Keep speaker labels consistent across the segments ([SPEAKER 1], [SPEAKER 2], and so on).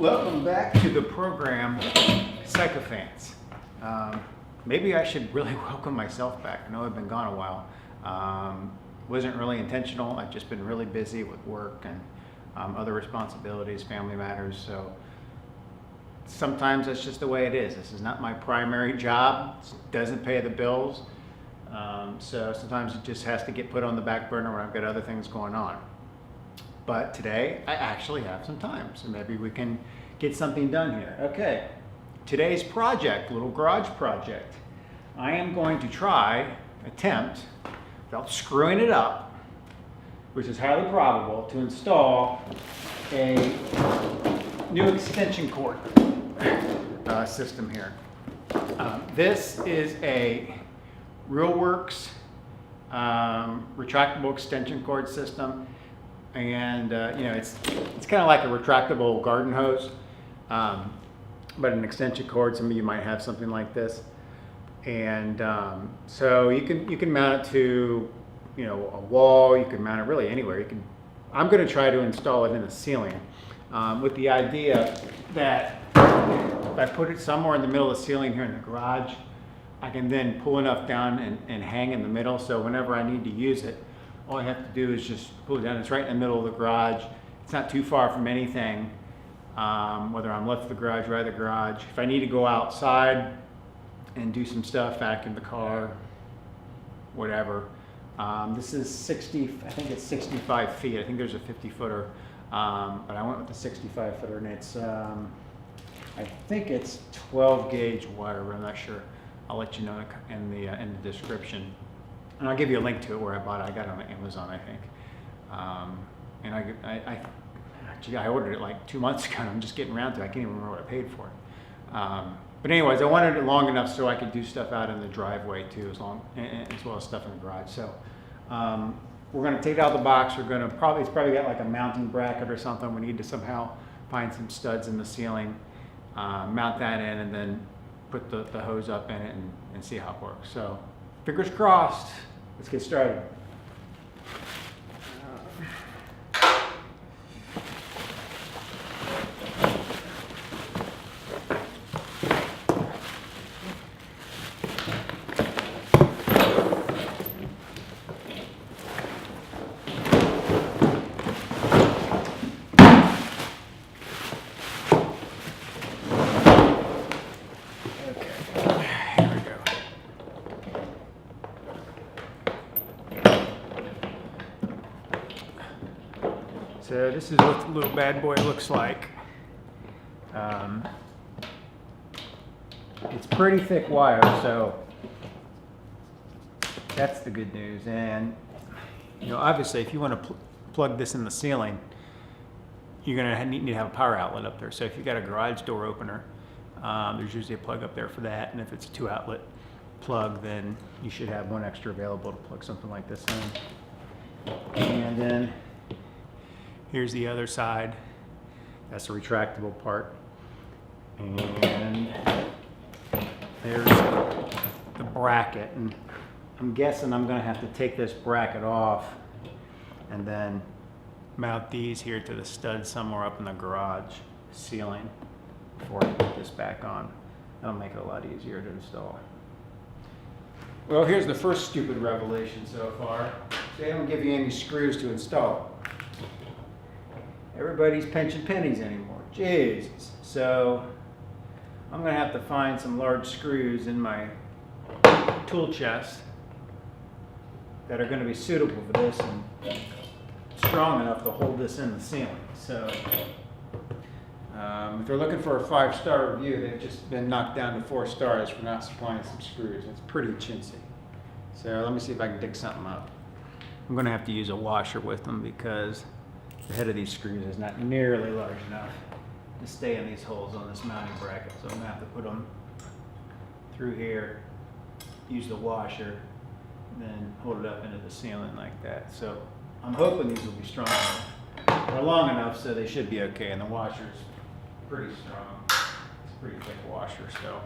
[SPEAKER 1] Welcome back to the program, Sycophants. Maybe I should really welcome myself back. I know I've been gone a while. Wasn't really intentional. I've just been really busy with work and other responsibilities, family matters. So sometimes that's just the way it is. This is not my primary job. It doesn't pay the bills. So sometimes it just has to get put on the back burner when I've got other things going on. But today I actually have some time, so maybe we can get something done here. Okay, today's project, little garage project. I am going to attempt, without screwing it up, which is highly probable, to install a new extension cord system here. This is a ReelWorks retractable extension cord system. And it's kind of like a retractable garden hose, but an extension cord. Some of you might have something like this, and so you can mount it to a wall. You can mount it really anywhere. I'm going to try to install it in the ceiling, with the idea that if I put it somewhere in the middle of the ceiling here in the garage, I can then pull enough down and hang in the middle. So whenever I need to use it, all I have to do is just pull it down. It's right in the middle of the garage. It's not too far from anything, whether I'm left of the garage, right of the garage. If I need to go outside and do some stuff, vacuum the car, whatever. This is 60, I think it's 65 feet. I think there's a 50-footer, but I went with the 65-footer, and it's, I think it's 12 gauge wire, but I'm not sure. I'll let you know in the description. And I'll give you a link to it where I bought it. I got it on Amazon, I think. And I ordered it like 2 months ago, and I'm just getting around to it. I can't even remember what I paid for it. But anyways, I wanted it long enough so I could do stuff out in the driveway too, as well as stuff in the garage. So we're going to take it out of the box. It's probably got like a mounting bracket or something. We need to somehow find some studs in the ceiling, mount that in, and then put the hose up in it and see how it works. So fingers crossed. Let's get started. So this is what the little bad boy looks like. It's pretty thick wire, so that's the good news. And obviously, if you want to plug this in the ceiling, you're going to need to have a power outlet up there. So if you've got a garage door opener, there's usually a plug up there for that. And if it's a 2-outlet plug, then you should have one extra available to plug something like this in. And then here's the other side. That's the retractable part. And there's the bracket. And I'm guessing I'm going to have to take this bracket off and then mount these here to the stud somewhere up in the garage ceiling before I put this back on. That'll make it a lot easier to install. Well, here's the first stupid revelation so far. They don't give you any screws to install. Everybody's pinching pennies anymore. Jesus. So I'm going to have to find some large screws in my tool chest that are going to be suitable for this and strong enough to hold this in the ceiling. So if they're looking for a 5-star review, they've just been knocked down to 4 stars for not supplying some screws. It's pretty chintzy. So let me see if I can dig something up. I'm going to have to use a washer with them because the head of these screws is not nearly large enough to stay in these holes on this mounting bracket. So I'm going to have to put them through here, use the washer, and then hold it up into the ceiling like that. So I'm hoping these will be strong enough. They're long enough, so they should be okay. And the washer's pretty strong. It's a pretty thick washer, so.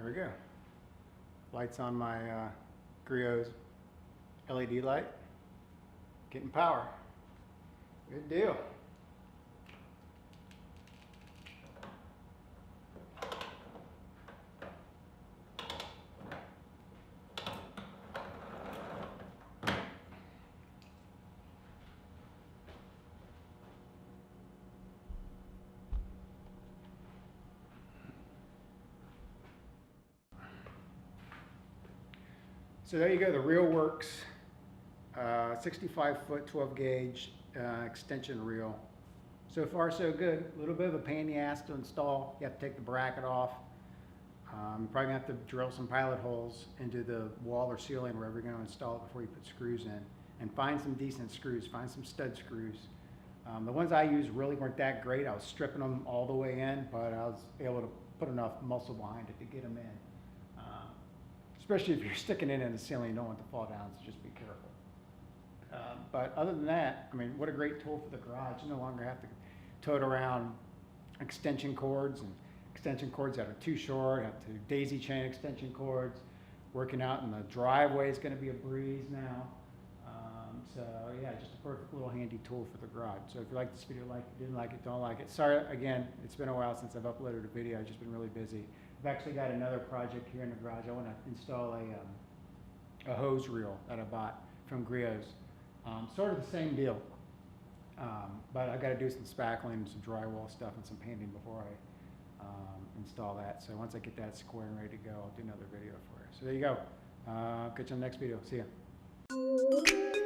[SPEAKER 1] There we go. Lights on my Griot's LED light. Getting power. Good deal. So there you go, the ReelWorks 65-foot 12 gauge extension reel. So far so good. A little bit of a pain in the ass to install. You have to take the bracket off. You're probably gonna have to drill some pilot holes into the wall or ceiling wherever you're gonna install it before you put screws in. And find some decent screws, find some stud screws. The ones I used really weren't that great. I was stripping them all the way in, but I was able to put enough muscle behind it to get them in. Especially if you're sticking it in the ceiling, you don't want it to fall down, so just be careful. But other than that, I mean, what a great tool for the garage. You no longer have to tote around extension cords and extension cords that are too short, have to daisy chain extension cords. Working out in the driveway is going to be a breeze now. So yeah, just a perfect little handy tool for the garage. So if you like this video, like it, didn't like it, don't like it. Sorry, again, it's been a while since I've uploaded a video. I've just been really busy. I've actually got another project here in the garage. I want to install a hose reel that I bought from Griot's. Sort of the same deal, but I got to do some spackling and some drywall stuff and some painting before I install that. So once I get that square and ready to go, I'll do another video for you. So there you go. Catch you on the next video. See ya.